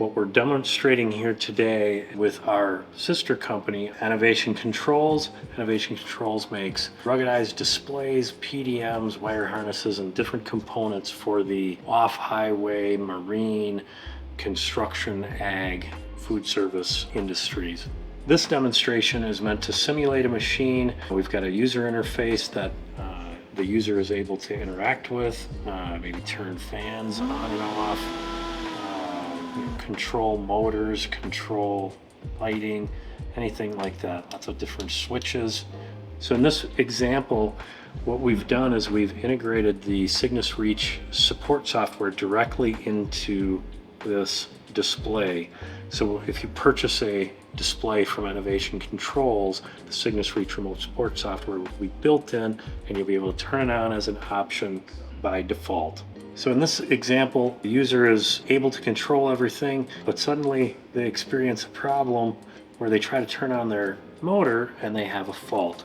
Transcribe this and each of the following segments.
What we're demonstrating here today with our sister company, Enovation Controls. Enovation Controls makes ruggedized displays, PDMs, wire harnesses, and different components for the off-highway, marine, construction, ag, food service industries. This demonstration is meant to simulate a machine. We've got a user interface that the user is able to interact with, maybe turn fans on and off, control motors, control lighting, anything like that. Lots of different switches. So in this example, what we've done is we've integrated the Cygnus Reach support software directly into this display. So if you purchase a display from Enovation Controls, the Cygnus Reach remote support software will be built in, and you'll be able to turn it on as an option by default. So in this example, the user is able to control everything, but suddenly they experience a problem where they try to turn on their motor and they have a fault.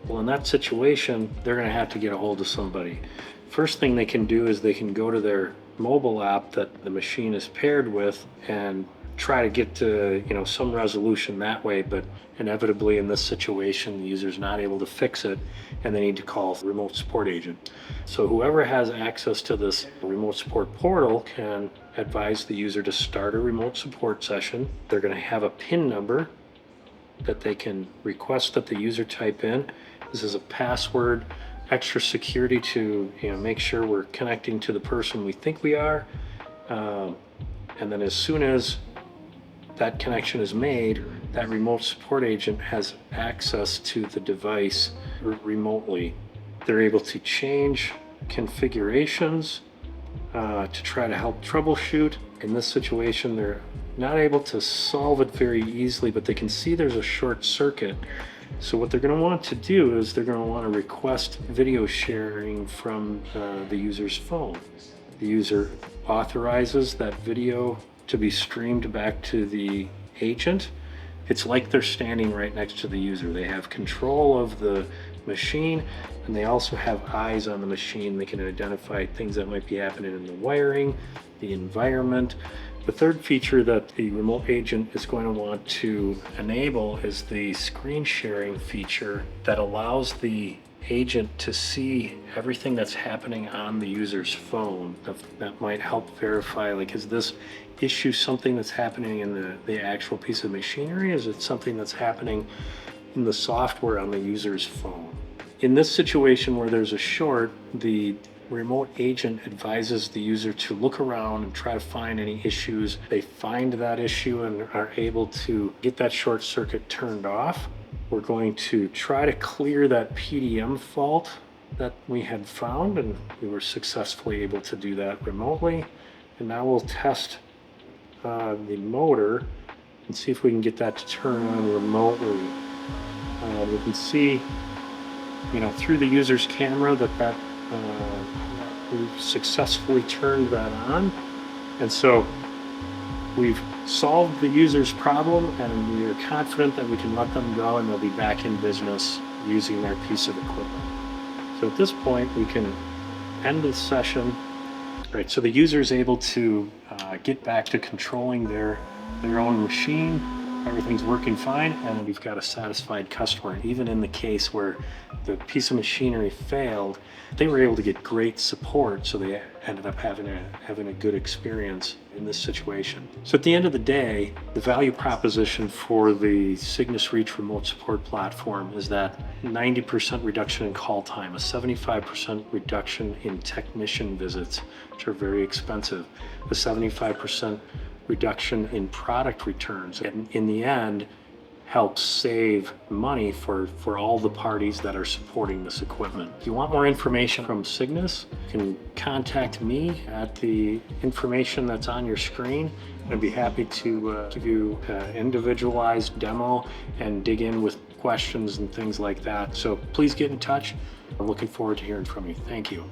Well, in that situation, they're going to have to get a hold of somebody. First thing they can do is they can go to their mobile app that the machine is paired with and try to get to some resolution that way, but inevitably in this situation the user's not able to fix it and they need to call the remote support agent. So whoever has access to this remote support portal can advise the user to start a remote support session. They're going to have a PIN number that they can request that the user type in. This is a password, extra security to make sure we're connecting to the person we think we are, and then as soon as that connection is made, that remote support agent has access to the device remotely. They're able to change configurations to try to help troubleshoot. In this situation, they're not able to solve it very easily, but they can see there's a short circuit. So what they're going to want to do is they're going to want to request video sharing from the user's phone. The user authorizes that video to be streamed back to the agent. It's like they're standing right next to the user. They have control of the machine, and they also have eyes on the machine. They can identify things that might be happening in the wiring, the environment. The third feature that the remote agent is going to want to enable is the screen sharing feature that allows the agent to see everything that's happening on the user's phone. That might help verify, like, is this issue something that's happening in the actual piece of machinery? Is it something that's happening in the software on the user's phone? In this situation where there's a short, the remote agent advises the user to look around and try to find any issues. They find that issue and are able to get that short circuit turned off. We're going to try to clear that PDM fault that we had found, and we were successfully able to do that remotely. And now we'll test the motor and see if we can get that to turn on remotely. We can see, through the user's camera that we've successfully turned that on. And so we've solved the user's problem, and we are confident that we can let them go and they'll be back in business using their piece of equipment. So at this point, we can end the session. Right, so the user is able to get back to controlling their own machine. Everything's working fine, and we've got a satisfied customer. Even in the case where the piece of machinery failed, they were able to get great support, so they ended up having a good experience in this situation. So at the end of the day, the value proposition for the Cygnus Reach remote support platform is that 90% reduction in call time, a 75% reduction in technician visits, which are very expensive, a 75% reduction in product returns, and in the end helps save money for all the parties that are supporting this equipment. If you want more information from Cygnus, you can contact me at the information that's on your screen. I'd be happy to give you an individualized demo and dig in with questions and things like that. So please get in touch. I'm looking forward to hearing from you. Thank you.